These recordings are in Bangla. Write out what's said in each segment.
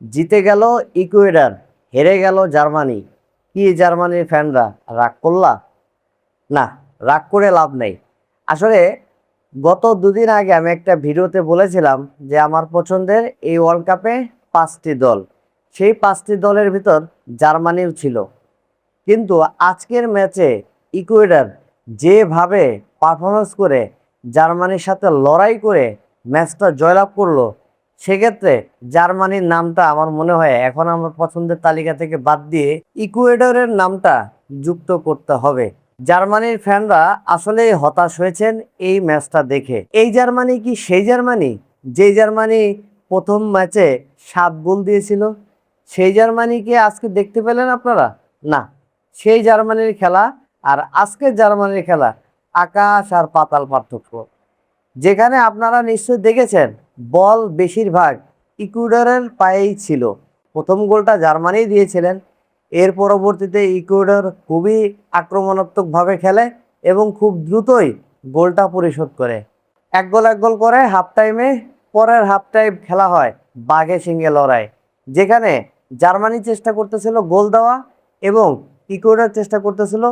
জিতে গেল ইকুয়েডর, হেরে গেল জার্মানি। কি জার্মানির ফ্যানরা রাগ করলা? না, রাগ করে লাভ নেই। আসলে গত দুদিন আগে আমি একটা ভিডিওতে বলেছিলাম যে আমার পছন্দের এই ওয়ার্ল্ড কাপে 5টি দল, সেই 5টি দলের ভিতর জার্মানিও ছিল। কিন্তু আজকের ম্যাচে ইকুয়েডর যেভাবে পারফরমেন্স করে জার্মানির সাথে লড়াই করে ম্যাচটা জয়লাভ করলো, সেক্ষেত্রে জার্মানির নামটা আমার মনে হয় এখন আমার পছন্দের তালিকা থেকে বাদ দিয়ে ইকুয়েডরের নামটা যুক্ত করতে হবে। জার্মানির ফ্যানরা আসলেই হতাশ হয়েছেন এই ম্যাচটা দেখে। এই জার্মানি কি সেই জার্মানি যে জার্মানি প্রথম ম্যাচে 7 গোল দিয়েছিল? সেই জার্মানিকে আজকে দেখতে পেলেন আপনারা? না, সেই জার্মানির খেলা আর আজকের জার্মানির খেলা আকাশ আর পাতাল পার্থক্য। যেখানে আপনারা নিশ্চয়ই দেখেছেন বল বেশিরভাগ ইকুয়েডরের পায়েই ছিল। প্রথম গোলটা জার্মানি দিয়েছিলেন, এর পরবর্তীতে ইকুয়েডর খুবই আক্রমণাত্মকভাবে খেলে এবং খুব দ্রুতই গোলটা পরিশোধ করে। এক গোল করে হাফ টাইমে, পরের হাফ টাইম খেলা হয় বাঘে সিংহে লড়াই, যেখানে জার্মানি চেষ্টা করতেছিল গোল দেওয়া এবং ইকুয়েডর চেষ্টা করতেছিল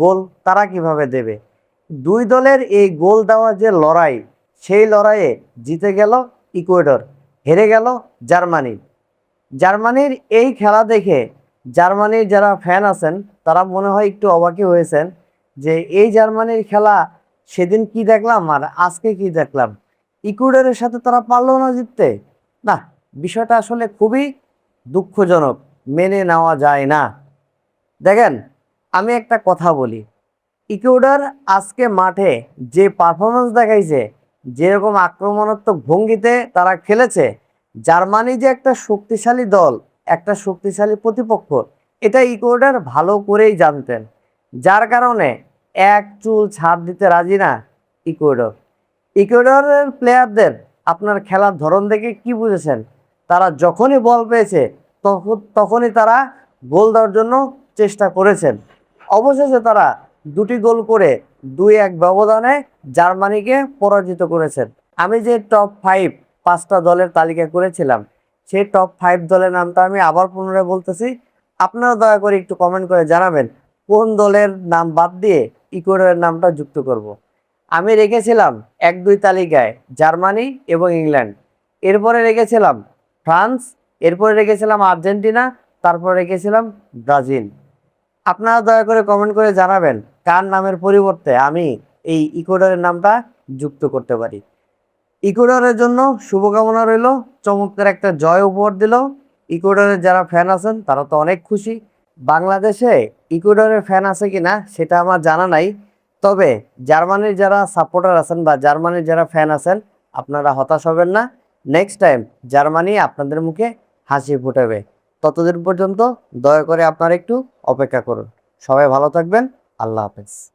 গোল তারা কিভাবে দেবে। দুই দলের এই গোল দেওয়া যে লড়াই, সেই লড়াইয়ে জিতে গেল ইকুয়েডর, হেরে গেল জার্মানি। জার্মানির এই খেলা দেখে জার্মানির যারা ফ্যান আছেন তারা মনে হয় একটু অবাকই হয়েছেন যে এই জার্মানির খেলা সেদিন কি দেখলাম আর আজকে কি দেখলাম, ইকুয়েডরের সাথে তারা পারলো না জিততে। না, বিষয়টা আসলে খুবই দুঃখজনক, মেনে নেওয়া যায় না। দেখেন, আমি একটা কথা বলি, ইকুয়েডর আজকে মাঠে যে পারফরমেন্স দেখাইছে, যেরকম আক্রমণাত্মক ভঙ্গিতে তারা খেলেছে, জার্মানি যে একটা শক্তিশালী দল, একটা শক্তিশালী প্রতিপক্ষ, এটা ইকুয়েডর ভালো করেই জানতেন। যার কারণে এক চুল ছাড় দিতে রাজি না ইকুয়েডর। ইকুয়েডরের প্লেয়ারদের আপনার খেলার ধরন দেখে কি বুঝেছেন? তারা যখনই বল পেয়েছে তখনই তারা গোল দেওয়ার জন্য চেষ্টা করেছেন। অবশেষে তারা 2টি গোল করে 2-1 ব্যবধানে জার্মানিকে পরাজিত করেছেন। আমি যে টপ 5টা দলের তালিকা করেছিলাম, সেই টপ 5 দলের নামটা আমি আবার পুনরায় বলতেছি। আপনারা দয়া করে একটু কমেন্ট করে জানাবেন কোন দলের নাম বাদ দিয়ে ইকুয়েডরের নামটা যুক্ত করব। আমি রেখেছিলাম 1-2 তালিকায় জার্মানি এবং ইংল্যান্ড, এরপরে রেখেছিলাম ফ্রান্স, এরপরে রেখেছিলাম আর্জেন্টিনা, তারপরে রেখেছিলাম ব্রাজিল। আপনারা দয়া করে কমেন্ট করে জানাবেন কার নামের পরিবর্তে আমি এই ইকুয়েডরের নামটা যুক্ত করতে পারি। ইকুয়েডরের জন্য শুভকামনা রইল, চমৎকার একটা জয় উপহার দিল। ইকুয়েডরের যারা ফ্যান আছেন তারা তো অনেক খুশি। বাংলাদেশে ইকুয়েডরের ফ্যান আছে কিনা সেটা আমার জানা নাই, তবে জার্মানির যারা সাপোর্টার আছেন বা জার্মানির যারা ফ্যান আছেন, আপনারা হতাশ হবেন না। নেক্সট টাইম জার্মানি আপনাদের মুখে হাসি ফুটাবে। ততদিন পর্যন্ত দয়া করে আপনারা একটু অপেক্ষা করুন। সবাই ভালো থাকবেন। আল্লাহ হাফেজ।